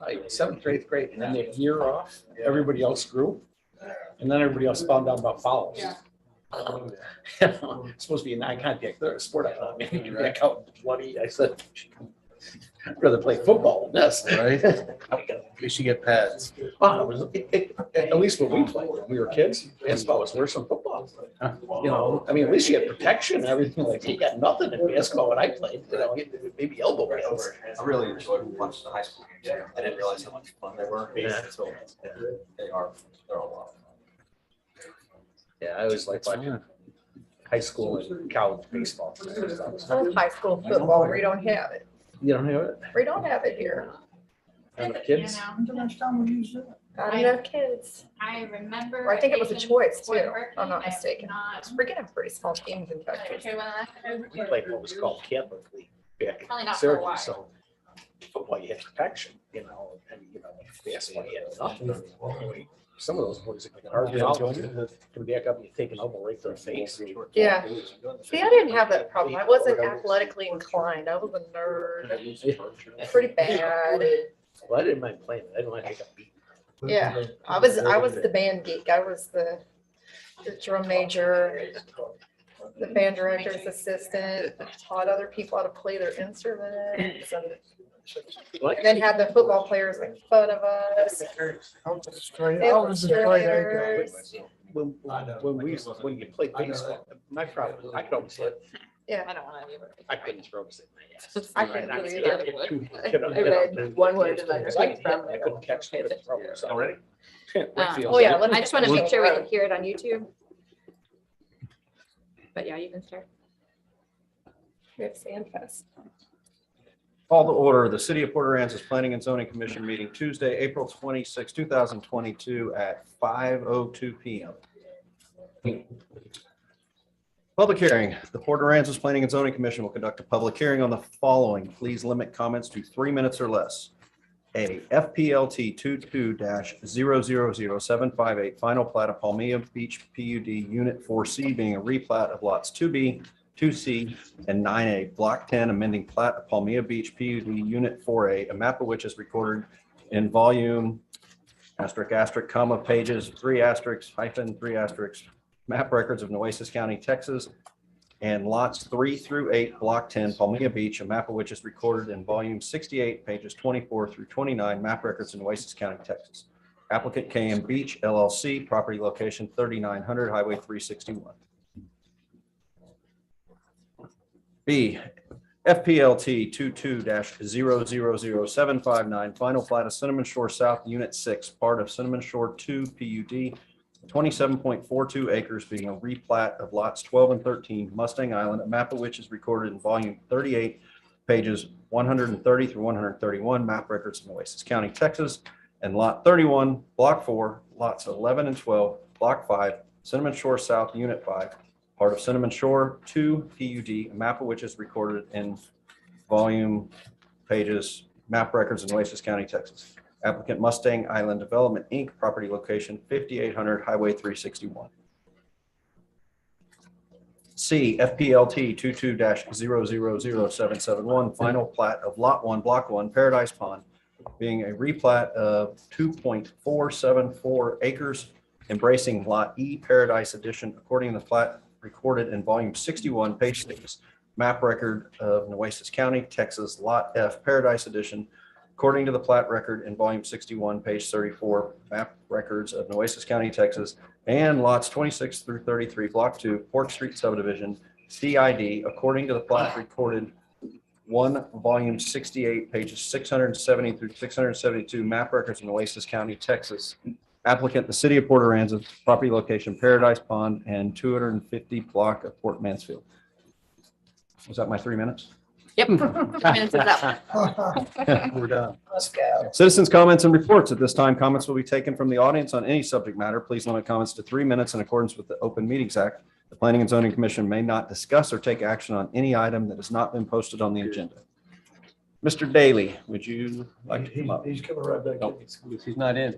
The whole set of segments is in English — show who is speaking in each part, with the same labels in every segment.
Speaker 1: like 7th or 8th grade, and then the year off, everybody else grew. And then everybody else found out about fouls. It's supposed to be a non-contact sport. I thought maybe you got out bloody. I said, I'd rather play football than this.
Speaker 2: Right? At least you get pads.
Speaker 1: At least when we played, when we were kids, basketball was worse than football. You know, I mean, at least you had protection and everything. Like, you got nothing in basketball when I played. You know, maybe elbow pads.
Speaker 3: I really enjoyed watching the high school games. I didn't realize how much fun they were.
Speaker 1: Yeah.
Speaker 3: So they're a lot.
Speaker 1: Yeah, I was like watching high school and college baseball.
Speaker 4: Oh, high school football, we don't have it.
Speaker 1: You don't have it?
Speaker 4: We don't have it here.
Speaker 1: And the kids?
Speaker 4: Not enough kids.
Speaker 5: I remember.
Speaker 4: Or I think it was a choice too, if I'm not
Speaker 5: I have
Speaker 4: mistaken.
Speaker 5: not-
Speaker 4: We're getting pretty small teams in Texas.
Speaker 5: Okay, when I-
Speaker 1: We played what was called Catholic League back
Speaker 5: Probably
Speaker 1: in
Speaker 5: not for a while.
Speaker 1: Syracuse. So football, you had protection, you know, and basketball, you had nothing. Some of those boys are hard to follow. Come back up, you take an elbow right to the face.
Speaker 4: Yeah. See, I didn't have that problem. I wasn't athletically inclined. I was a nerd. Pretty bad.
Speaker 1: Well, I didn't mind playing. I didn't want to take a beat.
Speaker 4: Yeah, I was the band geek. I was the drum major, the band director's assistant, taught other people how to play their instruments, and then had the football players make fun of us.
Speaker 1: When you played baseball, my problem was I could almost hit.
Speaker 4: Yeah,
Speaker 5: I don't want to either.
Speaker 1: I couldn't throw this in my ass.
Speaker 4: I couldn't do either.
Speaker 1: I
Speaker 4: read one word and I
Speaker 1: I couldn't catch it. Already?
Speaker 4: Oh, yeah, let me-
Speaker 5: I just want to make sure we can hear it on YouTube. But yeah, you can start.
Speaker 4: We have Sandfest.
Speaker 2: Call to order the City of Port Aransas Planning and Zoning Commission meeting Tuesday, April 26, 2022 at 5:02 p.m. Public hearing. The Port Aransas Planning and Zoning Commission will conduct a public hearing on the following. Please limit comments to 3 minutes or less. A FPLT 22-000758 final plat of Palmilla Beach PUD Unit 4C being a replat of lots 2B, 2C, and 9A, Block 10, amending plat of Palmilla Beach PUD Unit 4A, a map of which is recorded in volume ***, comma, pages 3 asterisks, hyphen 3 asterisks, map records of Nueces County, Texas, and lots 3 through 8, Block 10, Palmilla Beach, a map of which is recorded in volume 68, pages 24 through 29, map records in Nueces County, Texas. Applicant KM Beach LLC, property location 3900 Highway 361. B, FPLT 22-000759, final plat of Cinnamon Shore South, Unit 6, part of Cinnamon Shore 2 PUD, 27.42 acres being a replat of lots 12 and 13, Mustang Island, a map of which is recorded in volume 38, pages 130 through 131, map records in Nueces County, Texas, and lot 31, block 4, lots 11 and 12, block 5, Cinnamon Shore South, Unit 5, part of Cinnamon Shore 2 PUD, a map of which is recorded in volume pages, map records in Nueces County, Texas. Applicant Mustang Island Development, Inc., property location 5800 Highway 361. C, FPLT 22-000771, final plat of Lot 1, Block 1, Paradise Pond, being a replat of 2.474 acres, embracing Lot E, Paradise Edition, according to the plat recorded in volume 61, page 6, map record of Nueces County, Texas, Lot F, Paradise Edition, according to the plat record in volume 61, page 34, map records of Nueces County, Texas, and lots 26 through 33, block 2, Port Street subdivision, CID, according to the plat recorded 1, volume 68, pages 670 through 672, map records in Nueces County, Texas. Applicant, the City of Port Aransas, property location Paradise Pond, and 250 block of Port Mansfield. Was that my 3 minutes?
Speaker 5: Yep. 3 minutes is up.
Speaker 2: We're done.
Speaker 4: Let's go.
Speaker 2: Citizens' comments and reports. At this time, comments will be taken from the audience on any subject matter. Please limit comments to 3 minutes in accordance with the Open Meetings Act. The Planning and Zoning Commission may not discuss or take action on any item that has not been posted on the agenda. Mr. Daly, would you like to come up?
Speaker 6: He's coming right back.
Speaker 2: Nope.
Speaker 6: He's not in.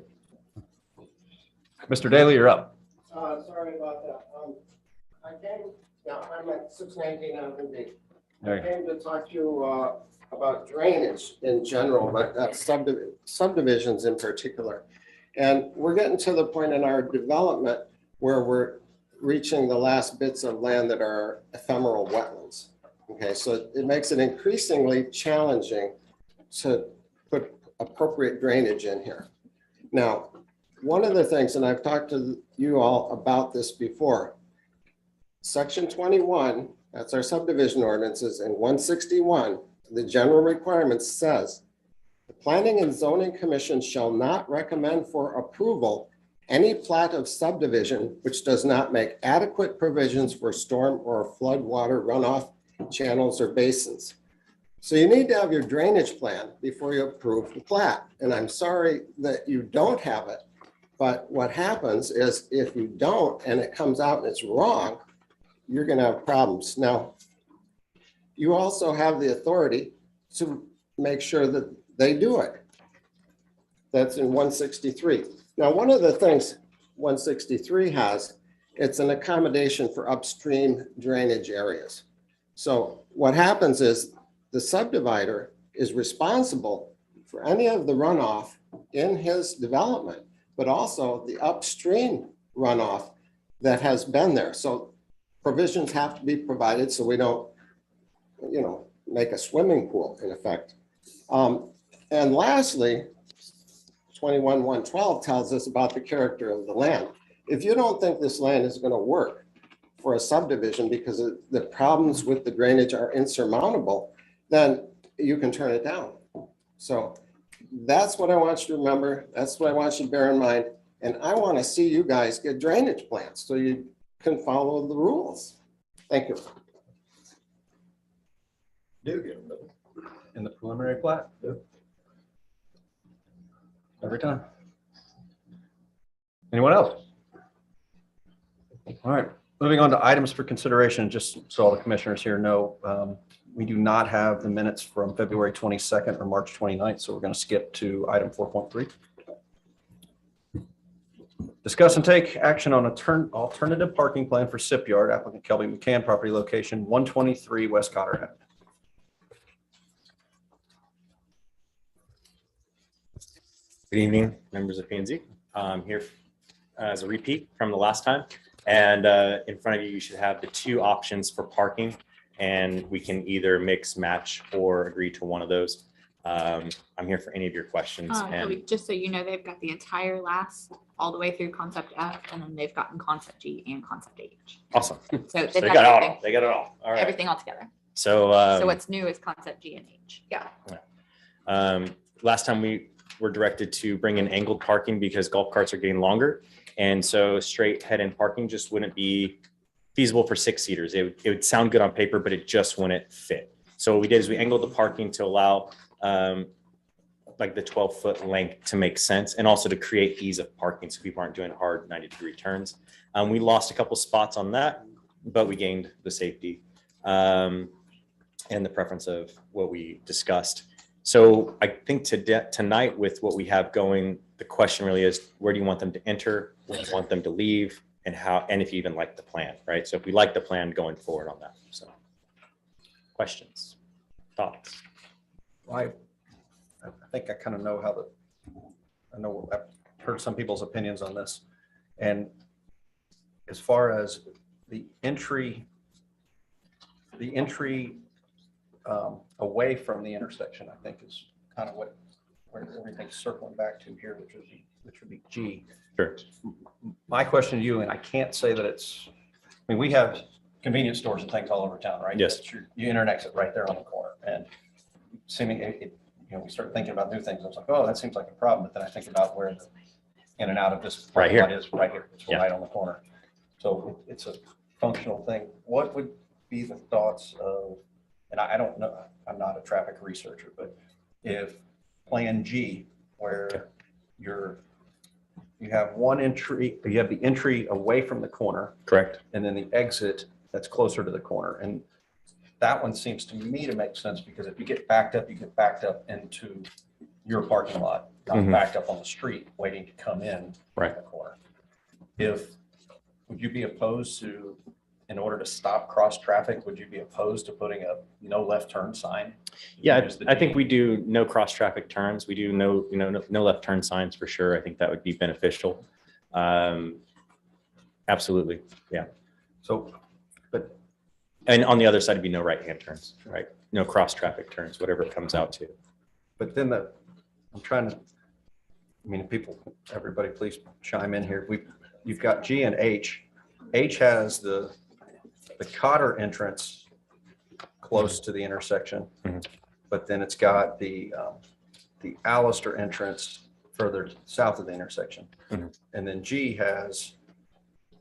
Speaker 2: Mr. Daly, you're up.
Speaker 7: Sorry about that. I'm at 619 Alvin D. I
Speaker 2: All right.
Speaker 7: came to talk to you
Speaker 6: about drainage in general, but subdivisions in particular. And we're getting to the point in our development where we're reaching the last bits of land that are ephemeral wetlands. Okay, so it makes it increasingly challenging to put appropriate drainage in here. Now, one of the things, and I've talked to you all about this before, Section 21, that's our subdivision ordinances, and 161, the general requirements says, the Planning and Zoning Commission shall not recommend for approval any plat of subdivision which does not make adequate provisions for storm or flood water runoff channels or basins. So you need to have your drainage plan before you approve the plat. And I'm sorry that you don't have it, but what happens is if you don't and it comes out and it's wrong, you're going to have problems. Now, you also have the authority to make sure that they do it. That's in 163. Now, one of the things 163 has, it's an accommodation for upstream drainage areas. So what happens is the subdivider is responsible for any of the runoff in his development, but also the upstream runoff that has been there. So provisions have to be provided so we don't, make a swimming pool in effect. And lastly, 21-112 tells us about the character of the land. If you don't think this land is going to work for a subdivision because the problems with the drainage are insurmountable, then you can turn it down. So that's what I want you to remember. That's what I want you to bear in mind. And I want to see you guys get drainage plans so you can follow the rules. Thank you.
Speaker 2: Do get them in the preliminary plat. Every time. Anyone else? All right, moving on to items for consideration, just so all the commissioners here know, we do not have the minutes from February 22nd or March 29th, so we're going to skip to item 4.3. Discuss and take action on alternative parking plan for SIP Yard, applicant Kelby McCann, property location 123 West Cotter Ave.
Speaker 8: Good evening, members of P&Z. I'm here as a repeat from the last time. And in front of you, you should have the two options for parking. And we can either mix, match, or agree to one of those. I'm here for any of your questions. And
Speaker 5: Just so you know, they've got the entire last all the way through concept F, and then they've gotten concept G and concept H.
Speaker 8: awesome.
Speaker 5: So
Speaker 8: So
Speaker 5: they've
Speaker 8: they
Speaker 5: got
Speaker 8: got it
Speaker 5: everything,
Speaker 8: all. They got it all. All right.
Speaker 5: everything all together.
Speaker 8: So,
Speaker 5: So what's new is concept G and H. Yeah.
Speaker 8: Last time we were directed to bring in angled parking because golf carts are getting longer. And so straight head-in parking just wouldn't be feasible for six-seaters. It would sound good on paper, but it just wouldn't fit. So what we did is we angled the parking to allow like the 12-foot length to make sense and also to create ease of parking so people aren't doing hard 90-degree turns. We lost a couple spots on that, but we gained the safety and the preference of what we discussed. So I think tonight with what we have going, the question really is, where do you want them to enter? Where do you want them to leave? And how, and if you even like the plan, right? So if we like the plan going forward on that. So questions, thoughts?
Speaker 2: I think I kind of know how I've heard some people's opinions on this. And as far as the entry away from the intersection, I think is kind of where everything's circling back to here, which would be G.
Speaker 8: Sure.
Speaker 2: My question to you, and I can't say that we have convenience stores and things all over town, right?
Speaker 8: Yes.
Speaker 2: You enter and exit right there on the corner, and we start thinking about new things. I was like, oh, that seems like a problem, but then I think about where the in and out of this
Speaker 8: Right here.
Speaker 2: is right here. It's right on the corner. So it's a functional thing. What would be the thoughts of, and I don't know, I'm not a traffic researcher, but if Plan G, where you have one entry, you have the entry away from the corner,
Speaker 8: Correct.
Speaker 2: and then the exit that's closer to the corner. And that one seems to me to make sense because if you get backed up, you get backed up into your parking lot, not backed up on the street waiting to come in
Speaker 8: Right.
Speaker 2: the corner. Would you be opposed to in order to stop cross traffic, would you be opposed to putting a no left turn sign?
Speaker 8: Yeah,
Speaker 2: Use the
Speaker 8: I think
Speaker 2: G.
Speaker 8: we do no cross traffic turns. We do no left turn signs for sure. I think that would be beneficial. Absolutely. Yeah.
Speaker 2: So, but
Speaker 8: And on the other side would be no right hand turns, right? No cross traffic turns, whatever it comes out to.
Speaker 2: then I'm trying to, I mean, everybody please chime in here. You've got G and H. H has the Cotter entrance close to the intersection,
Speaker 8: Mhm.
Speaker 2: but then it's got the Allister entrance further south of the intersection.
Speaker 8: Mhm.
Speaker 2: And then G has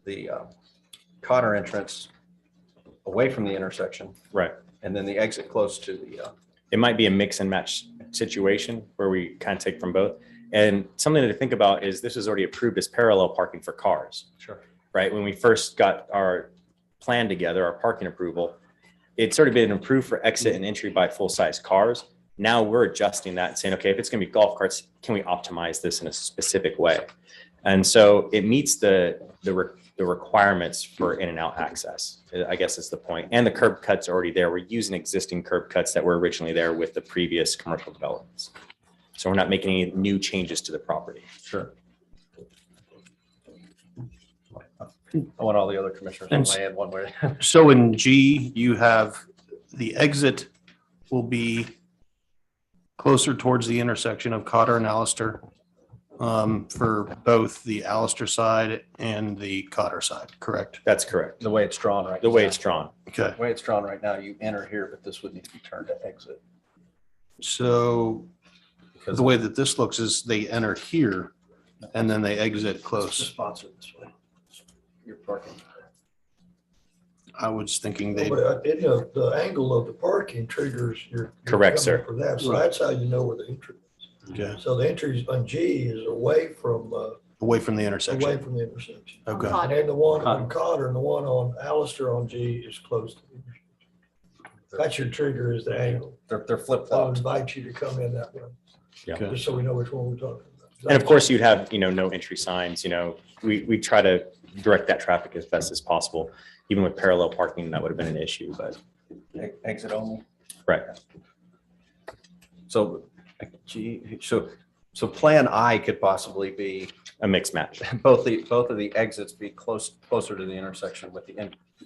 Speaker 2: the Cotter entrance away from the intersection,
Speaker 8: Right.
Speaker 2: and then the exit close to the,
Speaker 8: It might be a mix and match situation where we kind of take from both. And something to think about is this was already approved as parallel parking for cars,
Speaker 2: sure.
Speaker 8: right? When we first got our plan together, our parking approval, it's already been approved for exit and entry by full-size cars. Now we're adjusting that and saying, okay, if it's going to be golf carts, can we optimize this in a specific way? And so it meets the requirements for in and out access, I guess is the point. And the curb cuts are already there. We're using existing curb cuts that were originally there with the previous commercial developments. So we're not making any new changes to the property.
Speaker 2: Sure. I want all the other commissioners
Speaker 9: And
Speaker 2: to weigh in one way.
Speaker 9: So in G, you have the exit will be closer towards the intersection of Cotter and Allister for both the Allister side and the Cotter side, correct?
Speaker 8: That's correct.
Speaker 2: The way it's drawn right.
Speaker 8: The way it's drawn.
Speaker 9: Okay,
Speaker 2: The way it's drawn right now, you enter here, but this would need to be turned to exit.
Speaker 9: so
Speaker 2: Because
Speaker 9: the way that this looks is they enter here and then they exit close.
Speaker 2: spots are this way. You're parking.
Speaker 9: I was thinking they,
Speaker 7: The angle of the parking triggers your.
Speaker 8: Correct,
Speaker 7: coming
Speaker 8: sir.
Speaker 7: For that, so
Speaker 9: Right.
Speaker 7: that's how you know where the entry is.
Speaker 9: okay,
Speaker 7: So the entry on G is away from the
Speaker 9: intersection.
Speaker 7: intersection.
Speaker 9: Okay,
Speaker 7: And then the one on Cotter and the one on Allister on G is close to the intersection. That's your trigger is the angle.
Speaker 2: They're flip
Speaker 7: I'll
Speaker 2: flopped.
Speaker 7: invite you to come in that way,
Speaker 8: Yeah.
Speaker 9: Okay.
Speaker 7: just so we know which one we're talking about.
Speaker 8: And of course you'd have, no entry signs, we try to direct that traffic as best as possible. Even with parallel parking, that would have been an issue, but
Speaker 2: Exit only.
Speaker 8: right.
Speaker 2: So, so plan I could possibly be
Speaker 8: A mixed match.
Speaker 2: both of the exits be closer to the intersection with the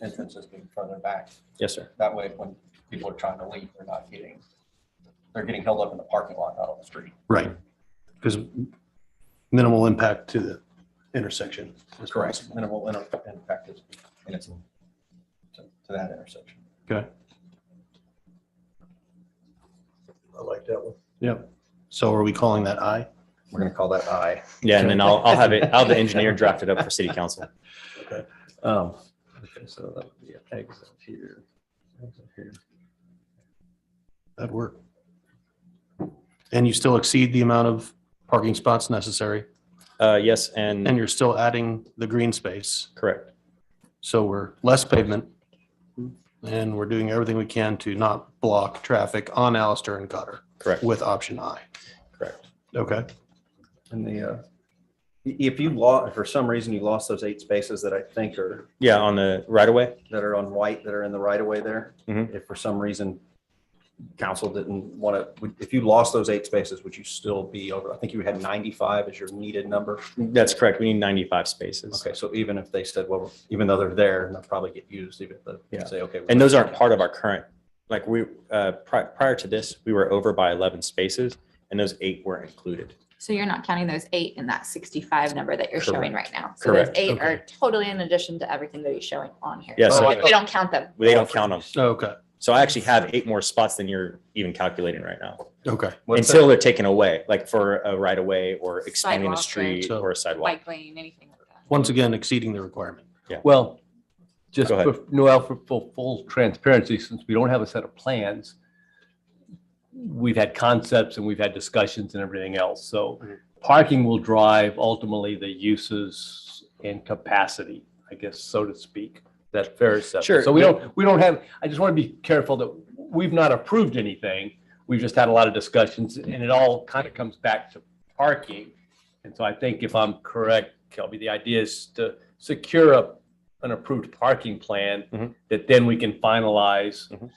Speaker 2: entrances being further back.
Speaker 8: Yes, sir.
Speaker 2: That way, when people are trying to leave, they're getting held up in the parking lot, not on the street.
Speaker 9: right. Because minimal impact to the intersection. is
Speaker 2: Correct.
Speaker 9: possible.
Speaker 2: Minimal impact is, and it's to that intersection.
Speaker 9: Okay,
Speaker 7: I like that one.
Speaker 9: yep. So are we calling that I?
Speaker 2: We're going to call that I.
Speaker 8: Yeah, and then I'll have the engineer draft it up for city council.
Speaker 2: Okay, so that would be an exit here. Exit here.
Speaker 9: That'd work. And you still exceed the amount of parking spots necessary,
Speaker 8: Yes,
Speaker 9: and
Speaker 8: and
Speaker 9: you're still adding the green space.
Speaker 8: correct.
Speaker 9: So we're less pavement, and we're doing everything we can to not block traffic on Allister and Cotter
Speaker 8: Correct.
Speaker 9: with option I.
Speaker 8: Correct.
Speaker 9: Okay,
Speaker 2: And if you lost, for some reason you lost those 8 spaces that I think are,
Speaker 8: Yeah, on the right of way.
Speaker 2: that are on white, that are in the right of way there.
Speaker 8: Mhm.
Speaker 2: If for some reason council didn't want to, if you lost those 8 spaces, would you still be over? I think you had 95 as your needed number.
Speaker 8: That's correct. We need 95 spaces.
Speaker 2: Okay, so even if they said, well, even though they're there, and they'll probably get used, even if
Speaker 8: Yeah.
Speaker 2: they say, okay.
Speaker 8: And those aren't part of our current, like prior to this, we were over by 11 spaces and those 8 weren't included.
Speaker 5: So you're not counting those 8 in that 65 number that you're showing right now. So
Speaker 8: Correct.
Speaker 5: those 8
Speaker 9: Okay.
Speaker 5: are totally in addition to everything that you're showing on here.
Speaker 8: Yeah,
Speaker 2: so-
Speaker 5: We don't count them.
Speaker 8: They don't count them.
Speaker 9: okay,
Speaker 8: So I actually have 8 more spots than you're even calculating right now.
Speaker 9: okay.
Speaker 2: What's
Speaker 8: Until they're taken away, like for a right of way or expanding a
Speaker 5: Sidewalk,
Speaker 8: street
Speaker 9: right.
Speaker 8: or a sidewalk.
Speaker 5: Bike lane, anything like that.
Speaker 9: Once again, exceeding the requirement.
Speaker 10: Well, just
Speaker 8: Go ahead.
Speaker 10: for Noel, for full transparency, since we don't have a set of plans, we've had concepts and we've had discussions and everything else. So parking will drive ultimately the uses and capacity, I guess, so to speak. That's fair assessment.
Speaker 8: Sure.
Speaker 10: So we don't have, I just want to be careful that we've not approved anything. We've just had a lot of discussions and it all kind of comes back to parking. And so I think if I'm correct, Kelby, the idea is to secure an approved parking plan,
Speaker 8: Mhm.
Speaker 10: that then we can finalize
Speaker 8: Mhm.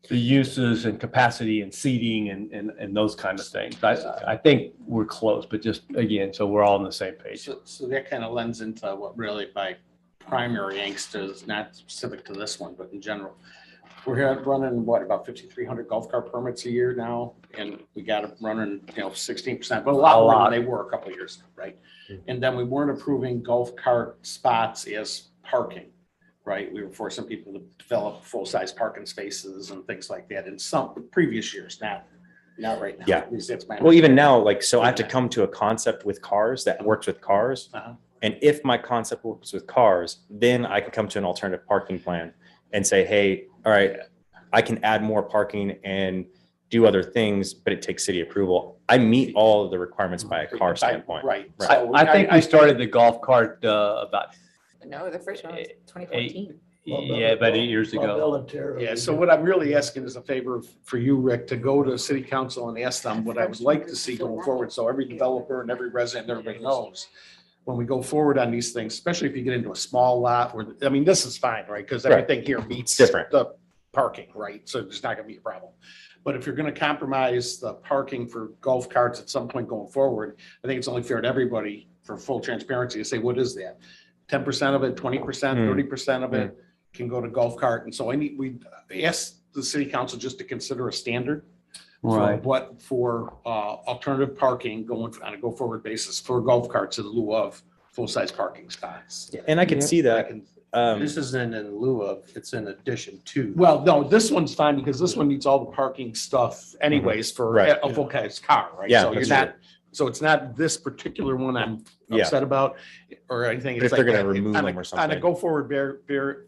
Speaker 10: the uses and capacity and seating and those kind of things. I think we're close, but just again, so we're all on the same page.
Speaker 11: So that kind of lends into what really my primary angst is, not specific to this one, but in general. We're here running, what, about 5,300 golf cart permits a year now, and we got it running, 16%, but a lot more than they were a couple of years ago, right? And then we weren't approving golf cart spots as parking, right? We were forcing people to develop full-size parking spaces and things like that in some previous years, not right now.
Speaker 8: Yeah.
Speaker 11: At least that's my
Speaker 8: Well, even now, like, so I have to come to a concept with cars that works with cars.
Speaker 11: Uh-huh.
Speaker 8: And if my concept works with cars, then I can come to an alternative parking plan and say, hey, all right, I can add more parking and do other things, but it takes city approval. I meet all of the requirements by a car standpoint.
Speaker 11: Right.
Speaker 8: Right.
Speaker 11: So
Speaker 10: I think we started the golf cart about,
Speaker 5: No, the first one was 2014.
Speaker 10: yeah, about 8 years ago.
Speaker 7: Voluntarily.
Speaker 11: Yeah, so what I'm really asking is a favor for you, Rick, to go to city council and ask them what I would like to see going forward. So every developer and every resident, everybody knows. When we go forward on these things, especially if you get into a small lot where, I mean, this is fine, right? Because
Speaker 8: Right.
Speaker 11: everything here meets
Speaker 8: Different.
Speaker 11: the parking, right? So there's not gonna be a problem. But if you're gonna compromise the parking for golf carts at some point going forward, I think it's only fair to everybody, for full transparency, to say, what is that? 10% of it, 20%, 30% of it can go to golf cart. And so we asked the city council just to consider a standard for alternative parking going on a go forward basis for golf carts in lieu of full-size parking spots.
Speaker 8: And I can see that.
Speaker 1: This isn't in lieu of, it's in addition to.
Speaker 11: Well, no, this one's fine because this one needs all the parking stuff anyways for
Speaker 8: Right.
Speaker 11: a full-size car, right?
Speaker 8: Yeah,
Speaker 11: So you're
Speaker 8: that's
Speaker 11: not, so it's not this particular one I'm
Speaker 8: Yeah.
Speaker 11: upset about or anything.
Speaker 8: But
Speaker 11: It's
Speaker 8: if they're
Speaker 11: like
Speaker 8: gonna remove
Speaker 11: on a-
Speaker 8: them or
Speaker 11: On a
Speaker 8: something.
Speaker 11: go forward,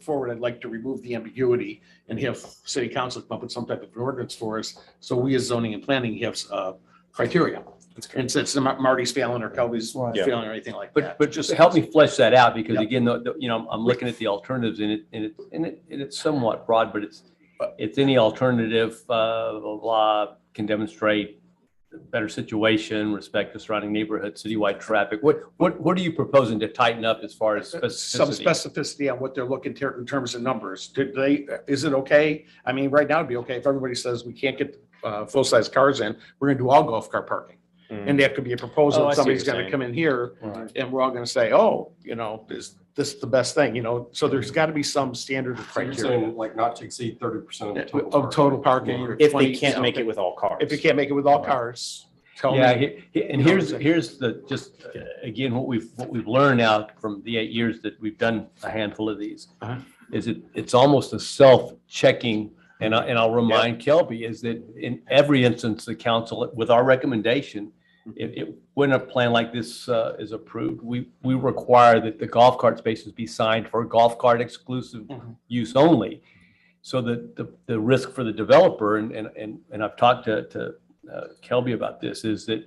Speaker 11: forward, I'd like to remove the ambiguity and have city council come up with some type of ordinance for us. So we as zoning and planning have criteria. And since Marty's failing or Kelby's
Speaker 7: Right.
Speaker 11: failing or anything like
Speaker 10: But,
Speaker 11: that.
Speaker 10: but just help me flesh that out, because
Speaker 11: Yeah.
Speaker 10: again, I'm looking at the alternatives and it's somewhat broad, but it's any alternative, blah, blah, blah, can demonstrate a better situation, respect the surrounding neighborhood, citywide traffic. What are you proposing to tighten up as far as
Speaker 11: Some
Speaker 10: specificity?
Speaker 11: specificity on what they're looking in terms of numbers. Is it okay? I mean, right now it'd be okay if everybody says we can't get full-size cars in, we're gonna do all golf cart parking. And that could be a proposal.
Speaker 8: Oh, I see what
Speaker 11: Somebody's
Speaker 8: you're
Speaker 11: gonna
Speaker 8: saying.
Speaker 11: come in here
Speaker 7: Right.
Speaker 11: and we're all gonna say, oh, is this the best thing, So there's gotta be some standard of
Speaker 2: So you're
Speaker 11: criteria
Speaker 2: saying like not to exceed 30% of the total.
Speaker 11: of total parking. or
Speaker 8: If
Speaker 11: 20
Speaker 8: they can't make
Speaker 11: something.
Speaker 8: it with all cars.
Speaker 11: If you can't make it with all cars, tell
Speaker 10: Yeah,
Speaker 11: me.
Speaker 10: and here's the, just again, what we've learned now from the 8 years that we've done a handful of these,
Speaker 11: Uh-huh.
Speaker 10: is it's almost a self-checking, and I'll remind Kelby, is that in every instance, the council, with our recommendation, when a plan like this is approved, we require that the golf cart spaces be signed for golf cart exclusive use only. So that the risk for the developer, and I've talked to Kelby about this, is that,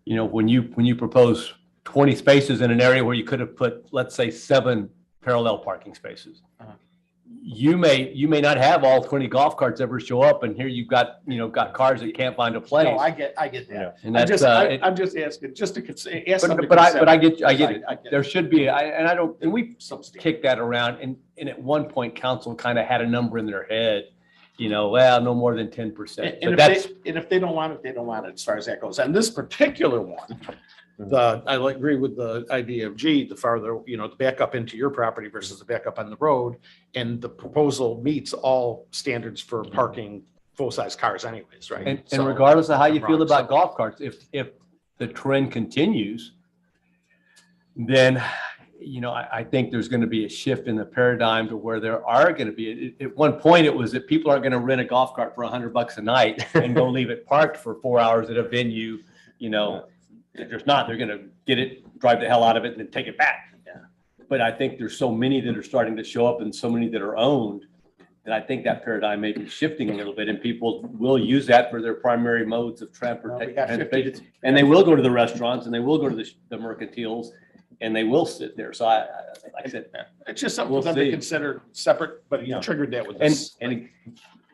Speaker 10: when you propose 20 spaces in an area where you could have put, let's say, 7 parallel parking spaces, you may not have all 20 golf carts ever show up, and here you've got cars that can't find a place.
Speaker 11: No, I get that.
Speaker 10: And
Speaker 11: I'm
Speaker 10: that's,
Speaker 11: just asking, just to ask them to
Speaker 10: but I
Speaker 11: consider.
Speaker 10: get it.
Speaker 11: I get
Speaker 10: There should be, and we
Speaker 11: some standard.
Speaker 10: kicked that around, and at one point, council kind of had a number in their head, well, no more than 10%.
Speaker 11: And if they don't want it, they don't want it as far as that goes. And this particular one, I agree with the idea of the farther, the backup into your property versus the backup on the road. And the proposal meets all standards for parking full-size cars anyways, right?
Speaker 10: And
Speaker 11: So-
Speaker 10: regardless of how you feel
Speaker 11: Wrong,
Speaker 10: about
Speaker 11: so-
Speaker 10: golf carts, if the trend continues, then, I think there's going to be a shift in the paradigm to where there are going to be, at one point it was that people aren't going to rent a golf cart for $100 a night and go leave it parked for 4 hours at a venue, if there's not, they're going to get it, drive the hell out of it and then take it back.
Speaker 11: Yeah.
Speaker 10: But I think there's so many that are starting to show up and so many that are owned, that I think that paradigm may be shifting a little bit, and people will use that for their primary modes of
Speaker 11: Well, we got 50
Speaker 10: transportation. And they will go to the restaurants, and they will go to the mercantiles, and they will sit there. So like I said,
Speaker 11: It's just something
Speaker 10: We'll
Speaker 11: for them
Speaker 10: see.
Speaker 11: to consider separate, but you
Speaker 10: Yeah.
Speaker 11: triggered that with
Speaker 10: and,
Speaker 11: this.
Speaker 10: and a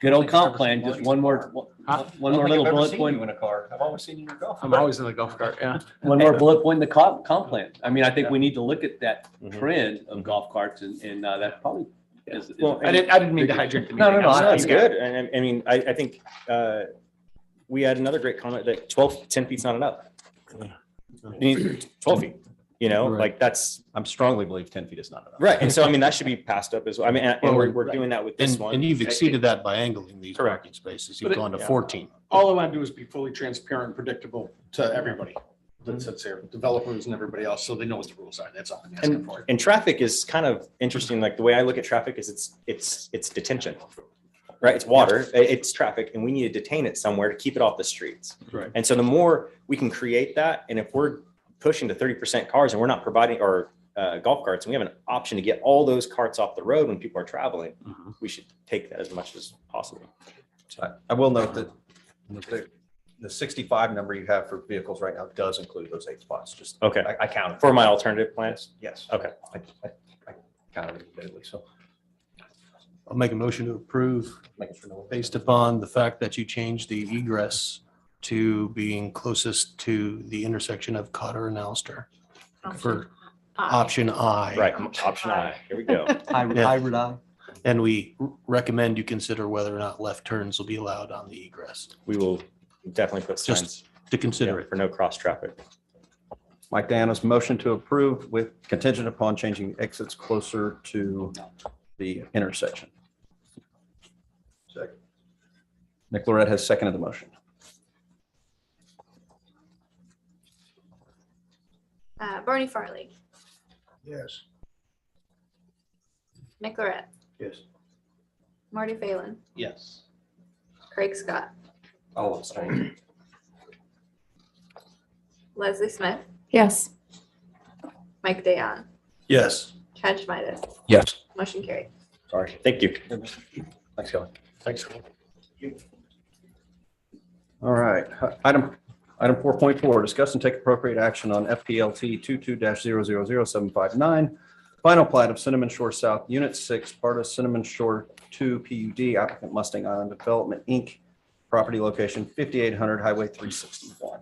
Speaker 10: good old comp plan, just one more One
Speaker 2: I
Speaker 10: more
Speaker 2: don't think
Speaker 10: little
Speaker 2: I've ever
Speaker 10: bullet
Speaker 2: seen
Speaker 10: point.
Speaker 2: you in a car. I've always seen you in your golf.
Speaker 11: I'm always in the golf cart, yeah.
Speaker 10: One more bullet point, the comp plan. I mean, I think we need to look at that
Speaker 8: Mhm.
Speaker 10: trend of golf carts and that probably is.
Speaker 8: Well,
Speaker 11: I didn't mean to hijack the meeting.
Speaker 10: No, no, no,
Speaker 11: I'm sorry.
Speaker 8: That's good. And I mean, I think we had another great comment that 10 feet's not enough. You need 12 feet,
Speaker 9: Right.
Speaker 8: like that's
Speaker 2: I'm strongly believe 10 feet is not enough.
Speaker 8: right. And so, I mean, that should be passed up as well. I mean, and
Speaker 9: Well,
Speaker 8: we're doing that with this
Speaker 9: And,
Speaker 8: one.
Speaker 9: and you've exceeded that by angling these
Speaker 8: Correct.
Speaker 9: parking spaces.
Speaker 11: But
Speaker 9: You've
Speaker 11: it-
Speaker 9: gone to
Speaker 8: yeah.
Speaker 9: 14.
Speaker 11: All I want to do is be fully transparent and predictable to everybody that sits here, developers and everybody else, so they know what the rules are. That's all I'm asking for.
Speaker 8: And traffic is kind of interesting. Like the way I look at traffic is it's detention, right? It's water, it's traffic, and we need to detain it somewhere to keep it off the streets.
Speaker 11: Right.
Speaker 8: And so the more we can create that, and if we're pushing to 30% cars and we're not providing our golf carts, and we have an option to get all those carts off the road when people are traveling, we should take that as much as possible.
Speaker 2: I will note that the 65 number you have for vehicles right now does include those 8 spots. Just,
Speaker 8: Okay.
Speaker 2: I counted.
Speaker 8: For my alternative plans.
Speaker 2: Yes.
Speaker 8: Okay.
Speaker 2: I counted it admittedly, so.
Speaker 9: I'll make a motion to approve
Speaker 2: making sure no one-
Speaker 9: based upon the fact that you changed the egress to being closest to the intersection of Cotter and Allister for option I.
Speaker 8: Right. Option I. Here we go.
Speaker 10: Hybrid eye.
Speaker 9: And we recommend you consider whether or not left turns will be allowed on the egress,
Speaker 8: We will definitely put
Speaker 9: Just
Speaker 8: signs
Speaker 9: to consider it.
Speaker 8: for no cross traffic.
Speaker 2: Mike Diana's motion to approve with contingent upon changing exits closer to the intersection. Second. Nick Lorette has seconded the motion.
Speaker 5: Barney Farley,
Speaker 7: Yes.
Speaker 5: Nick Lorette,
Speaker 2: Yes.
Speaker 5: Marty Phelan,
Speaker 11: Yes.
Speaker 5: Craig Scott,
Speaker 2: I'll abstain.
Speaker 5: Leslie Smith,
Speaker 4: Yes.
Speaker 5: Mike Dayon,
Speaker 9: Yes.
Speaker 5: Chad Schmidt,
Speaker 2: Yes.
Speaker 5: motion carried.
Speaker 8: Sorry. Thank you.
Speaker 2: Thanks, Kelly.
Speaker 11: Thanks.
Speaker 2: All right, item 4.4, discuss and take appropriate action on FPLT 22-000759, final plat of Cinnamon Shore South, Unit 6, part of Cinnamon Shore 2 PUD, applicant Mustang Island Development, Inc., property location 5800 Highway 361.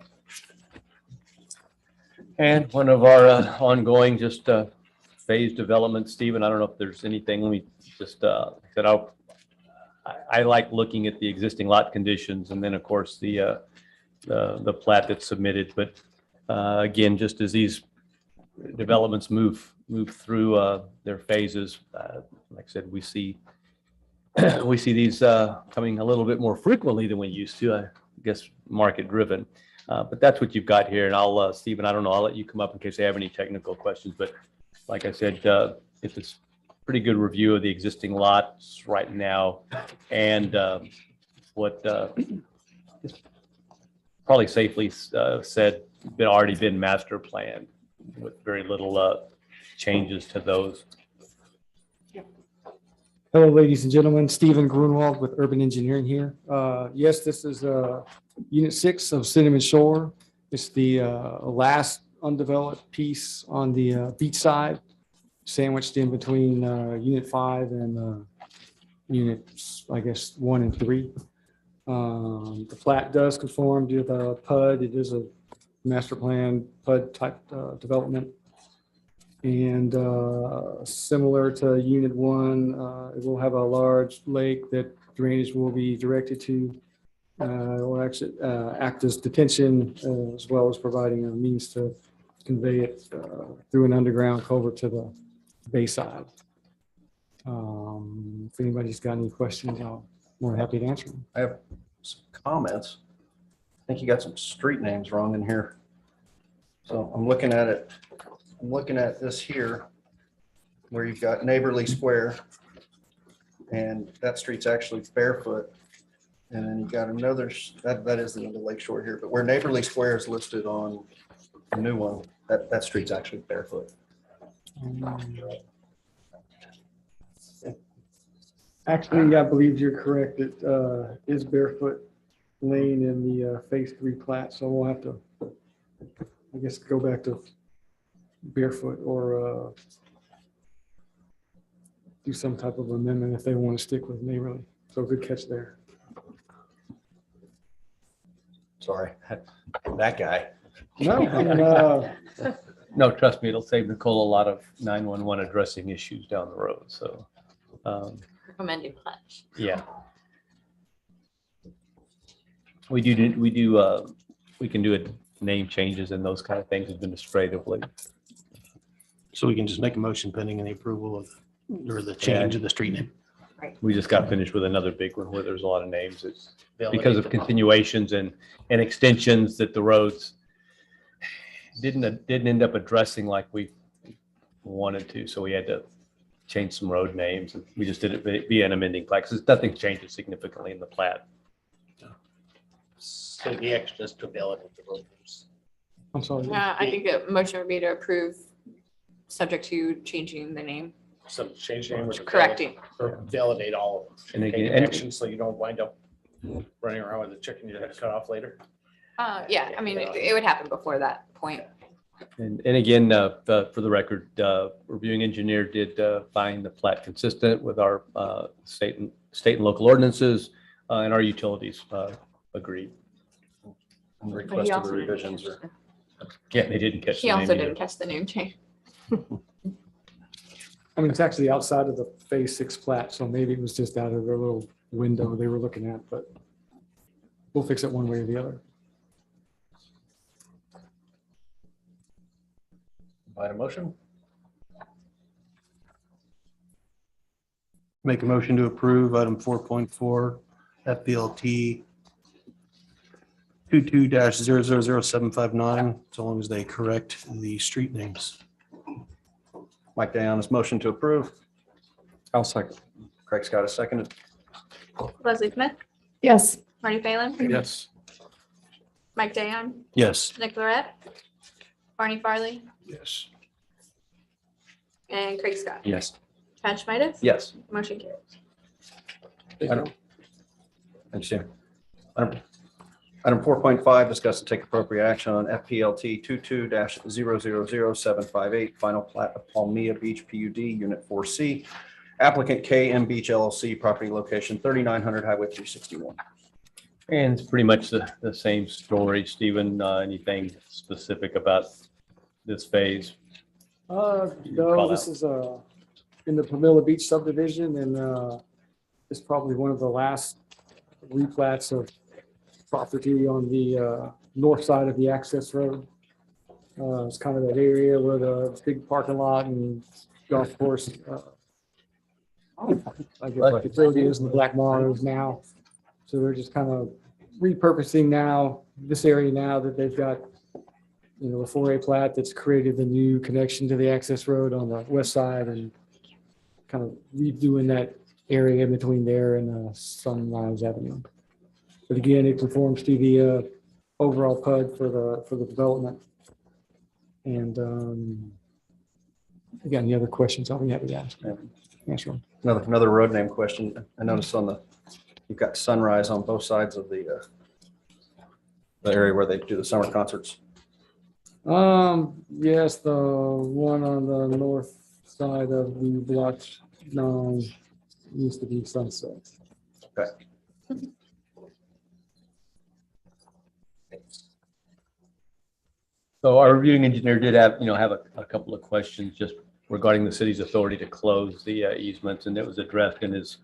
Speaker 10: And one of our ongoing just phase development, Stephen, I don't know if there's anything, let me just set out. I like looking at the existing lot conditions and then, of course, the plat that's submitted. But again, just as these developments move through their phases, like I said, we see these coming a little bit more frequently than we used to, I guess, market driven. But that's what you've got here. And I'll, Stephen, I don't know, I'll let you come up in case they have any technical questions. But like I said, if it's pretty good review of the existing lots right now and what is probably safely said, already been master planned with very little changes to those.
Speaker 12: Hello, ladies and gentlemen. Stephen Grunwald with Urban Engineering here. Yes, this is Unit 6 of Cinnamon Shore. It's the last undeveloped piece on the beach side, sandwiched in between Unit 5 and Units, I guess, 1 and 3. The plat does conform to the PUD. It is a master plan PUD type development. And similar to Unit 1, it will have a large lake that drainage will be directed to. It will actually act as detention as well as providing a means to convey it through an underground culvert to the bayside. If anybody's got any questions, I'm more than happy to answer them.
Speaker 2: I have some comments. I think you got some street names wrong in here. So I'm looking at it. I'm looking at this here where you've got Neighborly Square and that street's actually Barefoot. And then you've got another, that is the end of Lake Shore here, but where Neighborly Square is listed on the new one, that street's actually Barefoot.
Speaker 12: Actually, I believe you're correct. It is Barefoot Lane in the Phase 3 plat, so we'll have to, I guess, go back to Barefoot or do some type of amendment if they want to stick with Neighborly. So good catch there.
Speaker 2: Sorry, that guy.
Speaker 12: No,
Speaker 10: No, trust me, it'll save Nicole a lot of 911 addressing issues down the road. So,
Speaker 5: Recommended pledge.
Speaker 10: yeah. We can do name changes and those kind of things administratively.
Speaker 9: So we can just make a motion pending any approval of, or the change of the street name.
Speaker 10: We just got finished with another big one where there's a lot of names. It's because of continuations and extensions that the roads didn't end up addressing like we wanted to. So we had to change some road names. And we just did it via an amending plat because nothing changes significantly in the plat.
Speaker 1: So the extras to validate the road use.
Speaker 12: I'm sorry.
Speaker 5: I think a motion would be to approve, subject to changing the name,
Speaker 1: So change name. or
Speaker 5: correcting.
Speaker 1: Or validate all of them.
Speaker 10: And
Speaker 1: Take
Speaker 10: again,
Speaker 1: action so you don't wind up running around with a chicken you have to cut off later.
Speaker 5: Yeah, I mean, it would happen before that point.
Speaker 10: And again, for the record, reviewing engineer did find the plat consistent with our state and local ordinances, and our utilities agreed.
Speaker 2: And
Speaker 5: But he
Speaker 2: requested the
Speaker 5: also didn't
Speaker 2: revisions.
Speaker 5: catch the-
Speaker 10: Yeah, they didn't catch
Speaker 5: He
Speaker 10: the name
Speaker 5: also
Speaker 10: either.
Speaker 5: didn't catch the name change.
Speaker 12: I mean, it's actually outside of the phase 6 plat, so maybe it was just out of their little window they were looking at, but we'll fix it one way or the other.
Speaker 2: By a motion?
Speaker 9: Make a motion to approve item 4.4 FPLT 22-000759, so long as they correct the street names.
Speaker 2: Mike Diana's motion to approve.
Speaker 1: I'll second.
Speaker 2: Craig Scott has seconded.
Speaker 5: Leslie Smith,
Speaker 4: Yes.
Speaker 5: Marty Phelan,
Speaker 9: Yes.
Speaker 5: Mike Dayan,
Speaker 9: Yes.
Speaker 5: Nick Lorette, Barney Farley,
Speaker 9: Yes.
Speaker 5: and Craig Scott.
Speaker 8: Yes.
Speaker 5: Chad Schmidt,
Speaker 2: Yes.
Speaker 5: motion carries.
Speaker 2: Understand. Item 4.5, discuss and take appropriate action on FPLT 22-000758, final plat of Palmia Beach PUD, Unit 4C. Applicant KM Beach LLC, property location 3900 Highway 361.
Speaker 10: And it's pretty much the same story. Stephen, anything specific about this phase?
Speaker 12: No,
Speaker 10: call
Speaker 12: this is in the Pamela Beach subdivision, and it's probably one of the last replats of property on the north side of the access road. It's kind of that area where the big parking lot and golf course, I guess like the Toyota is and the Black Mar is now. So they're just kind of repurposing now, this area now that they've got, you know, a 4A plat that's created the new connection to the access road on the west side, and kind of redoing that area in between there and Sunrise Avenue. But again, it conforms to the overall PUD for the development. And again, the other questions I'll be happy to answer them.
Speaker 2: Another road name question. I noticed you've got Sunrise on both sides of the area where they do the summer concerts.
Speaker 12: Yes, the one on the north side of the block 9 used to be Sunset.
Speaker 2: Okay.
Speaker 10: So our reviewing engineer did have a couple of questions just regarding the city's authority to close the easements, and it was addressed in his,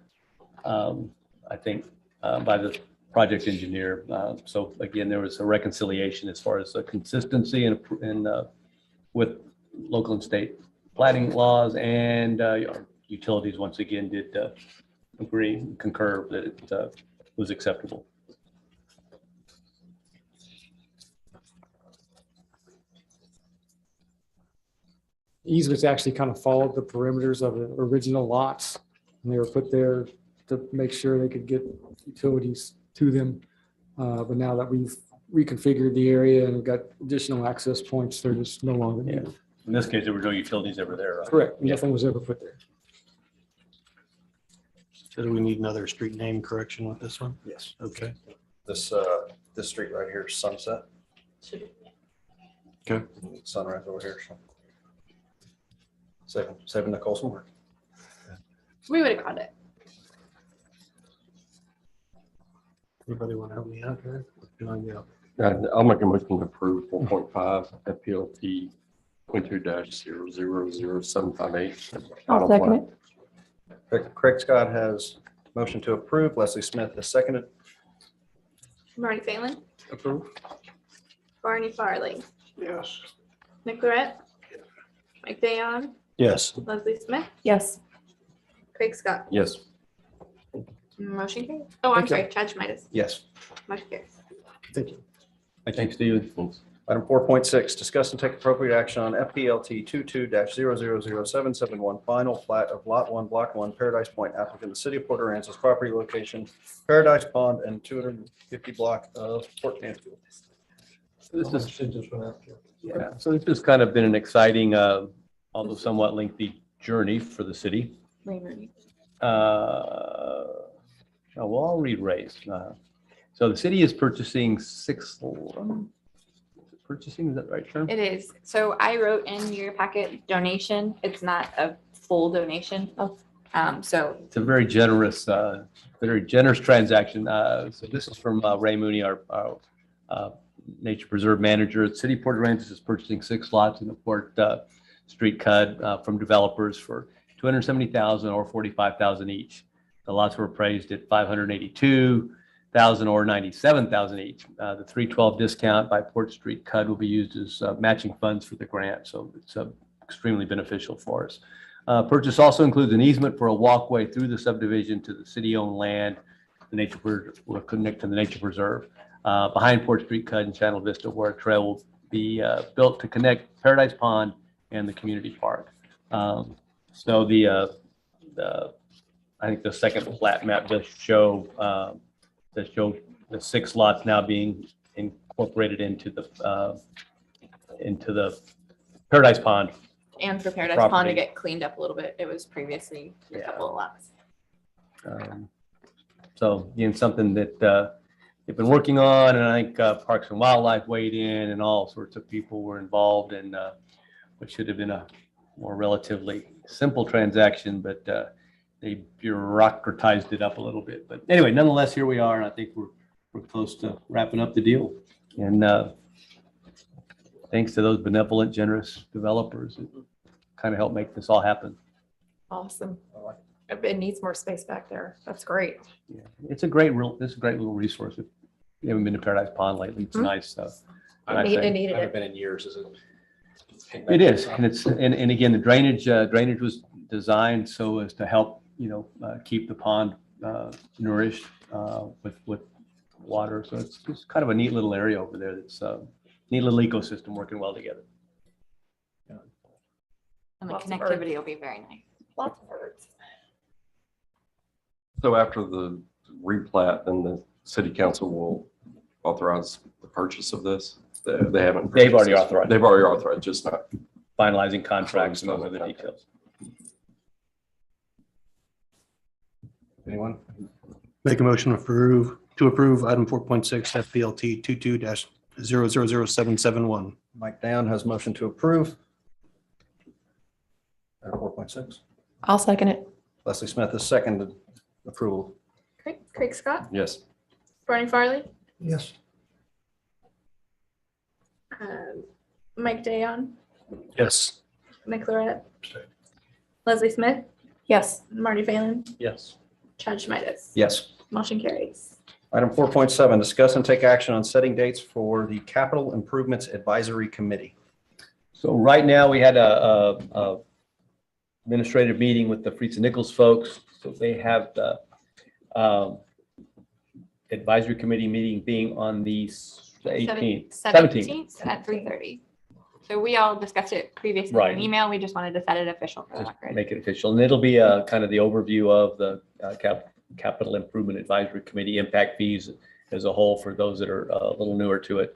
Speaker 10: I think, by the project engineer. So again, there was a reconciliation as far as the consistency and with local and state planning laws, and our utilities once again did agree, concur that it was acceptable.
Speaker 12: Easements actually kind of followed the perimeters of the original lots, and they were put there to make sure they could get utilities to them. But now that we've reconfigured the area and got additional access points, they're just no longer needed.
Speaker 10: In this case, there were no utilities ever there. Right?
Speaker 12: Correct. Nothing was ever put there.
Speaker 9: So do we need another street name correction with this one?
Speaker 2: Yes.
Speaker 9: Okay.
Speaker 2: This street right here is Sunset.
Speaker 9: Okay.
Speaker 2: Sunrise over here. So saving Nicole some work.
Speaker 5: We would have caught it.
Speaker 9: Anybody want to help me out here?
Speaker 13: I'll make a motion to approve 4.5 FPLT 22-000758.
Speaker 14: I'll second it.
Speaker 2: Craig Scott has motion to approve. Leslie Smith has seconded.
Speaker 5: Marty Phelan,
Speaker 2: Approve.
Speaker 5: Barney Farley,
Speaker 7: Yes.
Speaker 5: Nick Lorette, Mike Dayon,
Speaker 9: Yes.
Speaker 5: Leslie Smith,
Speaker 14: Yes.
Speaker 5: Craig Scott.
Speaker 13: Yes.
Speaker 5: Motion carries. Oh, I'm
Speaker 2: Thank you.
Speaker 5: sorry, Judge Midas.
Speaker 2: Yes.
Speaker 5: Motion carries.
Speaker 2: Thank you.
Speaker 10: Thanks, Steve.
Speaker 2: Item 4.6, discuss and take appropriate action on FPLT 22-000771, final plat of Lot 1, Block 1, Paradise Point, applicant the City of Port Aransas, property location, Paradise Pond, and 250 block of Port Mansfield.
Speaker 10: This is, yeah, so this has kind of been an exciting, although somewhat lengthy journey for the city.
Speaker 5: Raymond.
Speaker 10: Well, I'll read Ray's. So the city is purchasing purchasing, is that the right term?
Speaker 5: It is. So I wrote in your packet donation. It's not a full donation. So
Speaker 10: It's a very generous transaction. So this is from Ray Mooney, our nature preserve manager. The City of Port Aransas is purchasing 6 lots in the Port Street Cud from developers for $270,000 or $45,000 each. The lots were appraised at $582,000 or $97,000 each. The 312 discount by Port Street Cud will be used as matching funds for the grant, so it's extremely beneficial for us. Purchase also includes an easement for a walkway through the subdivision to the city-owned land. The nature will connect to the nature preserve behind Port Street Cud and Channel Vista, where a trail will be built to connect Paradise Pond and the community park. So I think the second plat map does show the 6 lots now being incorporated into the Paradise Pond.
Speaker 5: and for Paradise Pond to
Speaker 10: Property.
Speaker 5: get cleaned up a little bit. It was previously a couple of lots.
Speaker 10: So again, something that they've been working on, and I think Parks and Wildlife weighed in, and all sorts of people were involved in what should have been a more relatively simple transaction, but they bureaucratized it up a little bit. But anyway, nonetheless, here we are, and I think we're close to wrapping up the deal. And thanks to those benevolent, generous developers, it kind of helped make this all happen.
Speaker 4: Awesome. It needs more space back there. That's great.
Speaker 10: Yeah, it's a great little resource. If you haven't been to Paradise Pond lately, it's nice.
Speaker 1: I
Speaker 4: Needed
Speaker 1: haven't
Speaker 4: it.
Speaker 1: been in years. Is it?
Speaker 10: It is, and and again, the drainage was designed so as to help, keep the pond nourished with water. So it's kind of a neat little area over there. That's neat little ecosystem working well together.
Speaker 5: And the
Speaker 4: Lots of
Speaker 5: connectivity will be very nice.
Speaker 4: Lots of birds.
Speaker 13: So after the replat, then the city council will authorize the purchase of this? They haven't.
Speaker 10: They've
Speaker 13: purchased
Speaker 10: already
Speaker 13: this.
Speaker 10: authorized.
Speaker 13: They've already authorized, just not.
Speaker 10: Finalizing contracts and those are the details.
Speaker 2: Anyone?
Speaker 9: Make a motion to approve item 4.6 FPLT 22-000771.
Speaker 2: Mike Down has motion to approve. Item 4.6.
Speaker 14: I'll second it.
Speaker 2: Leslie Smith has seconded approval.
Speaker 5: Craig Scott,
Speaker 13: Yes.
Speaker 5: Barney Farley,
Speaker 7: Yes.
Speaker 5: Mike Dayon,
Speaker 9: Yes.
Speaker 5: Nick Lorette, Leslie Smith,
Speaker 14: Yes.
Speaker 5: Marty Phelan,
Speaker 10: Yes.
Speaker 5: Judge Midas.
Speaker 2: Yes.
Speaker 5: Motion carries.
Speaker 2: Item 4.7, discuss and take action on setting dates for the Capital Improvements Advisory Committee.
Speaker 10: So right now, we had a administrative meeting with the Friesen Nichols folks. So they have the advisory committee meeting being on the 18th,
Speaker 5: 17th at 3:30. So we all discussed it previously in
Speaker 10: Right.
Speaker 5: an email. We just wanted to set it official for the
Speaker 10: Just
Speaker 5: record.
Speaker 10: make it official. And it'll be kind of the overview of the Capital Improvement Advisory Committee impact fees as a whole for those that are a little newer to it.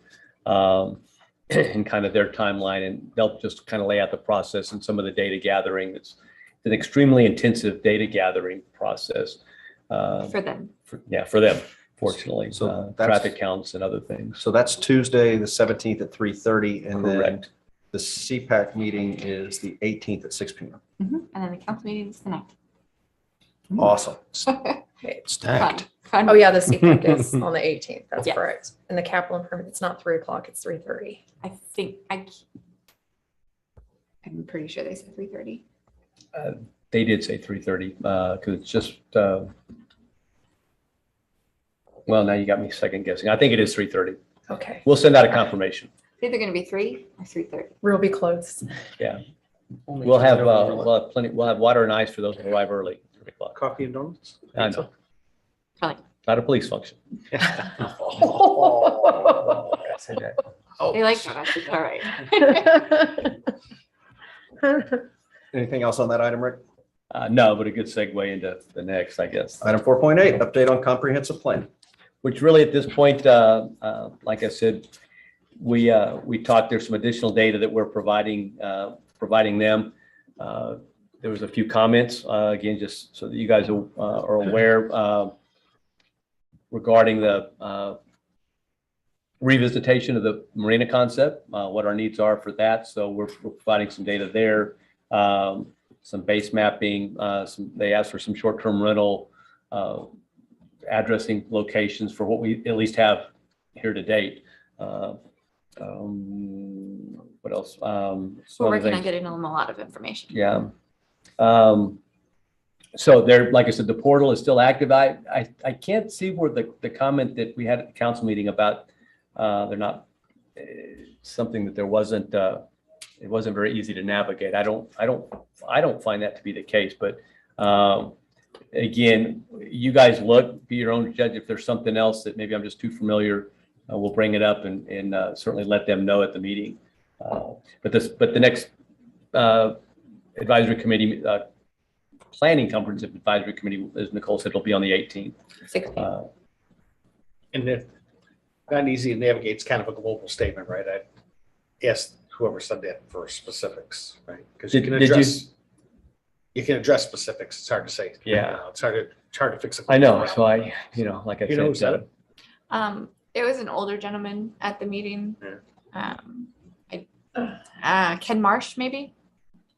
Speaker 10: And kind of their timeline, and they'll just kind of lay out the process and some of the data gathering. It's an extremely intensive data gathering process.
Speaker 5: For them.
Speaker 10: For them, fortunately.
Speaker 2: So
Speaker 10: Traffic counts and other things.
Speaker 2: So that's Tuesday, the 17th at 3:30, and then
Speaker 10: Correct.
Speaker 2: the CPAC meeting is the 18th at 6 p.m.
Speaker 5: And then the council meeting is tonight.
Speaker 2: Awesome.
Speaker 9: Stacked.
Speaker 4: Oh, yeah, the CPAC is on the 18th. That's
Speaker 5: Yes.
Speaker 4: correct. And the capital improvement, it's not 3 o'clock, it's 3:30.
Speaker 5: I think I'm pretty sure they said 3:30.
Speaker 10: They did say 3:30, because it's just, well, now you got me second guessing. I think it is 3:30.
Speaker 4: Okay,
Speaker 10: We'll send out a confirmation.
Speaker 5: It's either going to be 3 or 3:30.
Speaker 4: we'll be closed.
Speaker 10: We'll have plenty, we'll have water and ice for those who arrive early. 3 o'clock.
Speaker 1: Coffee and donuts?
Speaker 10: I know.
Speaker 5: Probably.
Speaker 10: Not a police function.
Speaker 1: Oh.
Speaker 5: They like that. It's all right.
Speaker 2: Anything else on that item, Rick?
Speaker 10: No, but a good segue into the next, I guess.
Speaker 2: Item 4.8, update on comprehensive plan.
Speaker 10: Which really at this point, like I said, we talked, there's some additional data that we're providing them. There was a few comments, again, just so that you guys are aware, regarding the revisitation of the marina concept, what our needs are for that. So we're providing some data there, some base mapping, they asked for some short-term rental, addressing locations for what we at least have here to date. What else?
Speaker 5: We're working on getting them a lot of information.
Speaker 10: Yeah. So there, like I said, the portal is still active. I can't see where the comment that we had at the council meeting about they're not something that there wasn't it wasn't very easy to navigate. I don't find that to be the case, but again, you guys look, be your own judge. If there's something else that maybe I'm just too familiar, we'll bring it up and certainly let them know at the meeting. But the next advisory committee, planning comprehensive advisory committee, as Nicole said, will be on the 18th.
Speaker 5: 16th.
Speaker 1: And if not easy to navigate, it's kind of a global statement, right? I asked whoever said that for specifics, right? Because you can address specifics. It's hard to say.
Speaker 10: Yeah.
Speaker 1: It's hard to fix it.
Speaker 10: I know. So like I
Speaker 1: You know who said
Speaker 10: said,
Speaker 1: it?
Speaker 5: It was an older gentleman at the meeting.
Speaker 1: Yeah.
Speaker 5: Ken Marsh, maybe.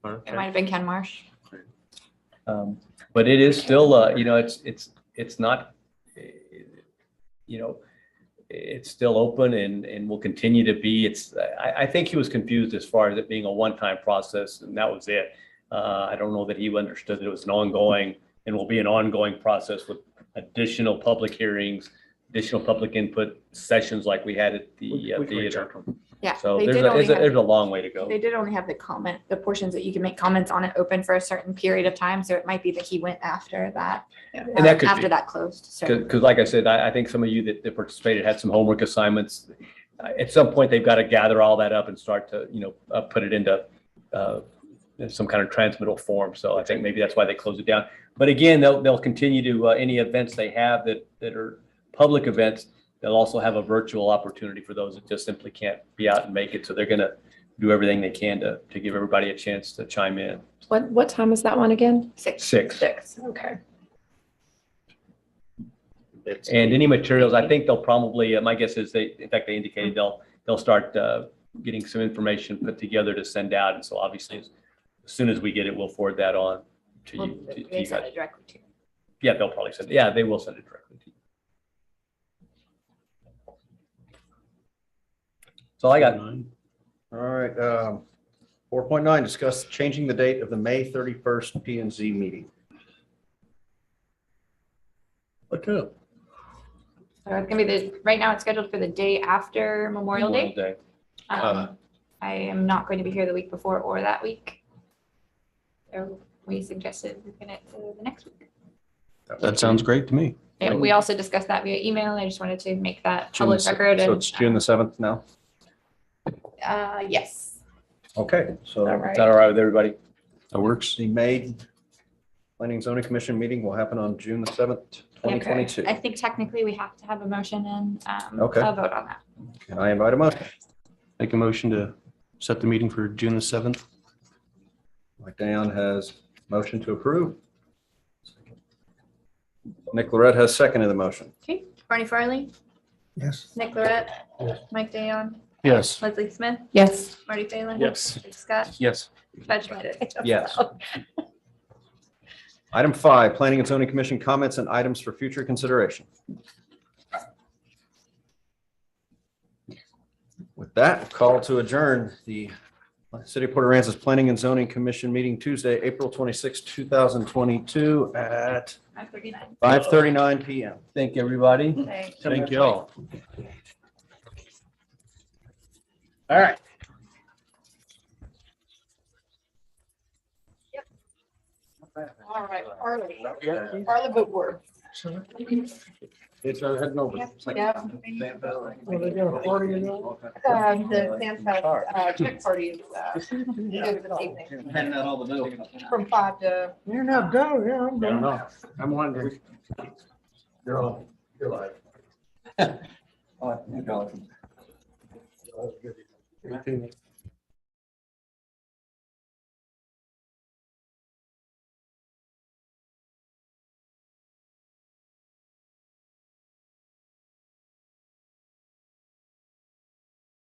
Speaker 5: It
Speaker 1: Okay.
Speaker 5: might have been Ken Marsh.
Speaker 10: but it is still, it's not, it's still open and will continue to be. I think he was confused as far as it being a one-time process, and that was it. I don't know that he understood that it was an ongoing and will be an ongoing process with additional public hearings, additional public input sessions like we had at the theater.
Speaker 5: Yeah.
Speaker 10: So
Speaker 5: they
Speaker 10: there's
Speaker 5: did only have-
Speaker 10: a long way to go.
Speaker 5: They did only have the portions that you can make comments on it open for a certain period of time. So it might be that he went after that.
Speaker 10: And that could
Speaker 5: after
Speaker 10: be.
Speaker 5: that closed. So
Speaker 10: Because like I said, I think some of you that participated had some homework assignments. At some point, they've got to gather all that up and start to, put it into some kind of transmittal form. So I think maybe that's why they closed it down. But again, they'll continue to, any events they have that are public events, they'll also have a virtual opportunity for those that just simply can't be out and make it. So they're going to do everything they can to give everybody a chance to chime in.
Speaker 14: What time is that one again?
Speaker 5: 6.
Speaker 10: 6.
Speaker 4: Okay.
Speaker 10: And any materials, I think they'll probably, my guess is they indicated they'll start getting some information put together to send out. And so obviously, as soon as we get it, we'll forward that on to
Speaker 5: Well,
Speaker 10: you. To
Speaker 5: they
Speaker 10: you
Speaker 5: sent
Speaker 10: guys.
Speaker 5: it directly to you.
Speaker 10: Yeah, they'll probably send it. Yeah, they will send it directly to you. That's all I got.
Speaker 2: All right. 4.9, discuss changing the date of the May 31st P and Z meeting.
Speaker 1: Okay.
Speaker 5: So it's gonna be right now it's scheduled for the day after Memorial Day.
Speaker 10: Day.
Speaker 5: I am not going to be here the week before or that week. So we suggested moving it to the next week.
Speaker 9: That sounds great to me.
Speaker 5: And we also discussed that via email. I just wanted to make that
Speaker 2: June
Speaker 5: public
Speaker 2: the-
Speaker 5: record.
Speaker 2: So
Speaker 5: And
Speaker 2: it's June the 7th now?
Speaker 5: yes.
Speaker 2: Okay, so
Speaker 4: All right.
Speaker 10: Is that all right with everybody?
Speaker 9: That works.
Speaker 2: the May Planning and Zoning Commission meeting will happen on June the 7th, 2022.
Speaker 5: I think technically we have to have a motion and
Speaker 2: Okay.
Speaker 5: a vote on that.
Speaker 2: Can I invite a motion?
Speaker 9: Make a motion to set the meeting for June the 7th.
Speaker 2: Mike Dayan has motion to approve. Nick Lorette has seconded the motion.
Speaker 5: Okay. Barney Farley,
Speaker 7: Yes.
Speaker 5: Nick Lorette,
Speaker 7: Yes.
Speaker 5: Mike Dayon,
Speaker 9: Yes.
Speaker 5: Leslie Smith,
Speaker 14: Yes.
Speaker 5: Marty Phelan.
Speaker 1: Yes.
Speaker 5: Rick Scott,
Speaker 9: Yes.
Speaker 5: Bud Schmidt.
Speaker 10: Yes.
Speaker 2: Item 5, Planning and Zoning Commission comments and items for future consideration. With that, call to adjourn the City of Port Aransas Planning and Zoning Commission meeting Tuesday, April 26, 2022 at 5:39 PM.
Speaker 10: Thank you, everybody.
Speaker 9: Thank you all.
Speaker 11: All right.
Speaker 4: All right, Harley, Harley Bookworth.
Speaker 11: It's heading over.
Speaker 4: Yep.
Speaker 7: Well, they got a party in there?
Speaker 4: The Santa, check party is, later this evening,
Speaker 3: Handing out all the milk.
Speaker 4: from 5 to.
Speaker 7: You're not done, yeah, I'm
Speaker 11: I don't
Speaker 7: done.
Speaker 11: know. I'm wondering.
Speaker 7: You're on, you're live.
Speaker 3: Oh, you know.
Speaker 7: Good.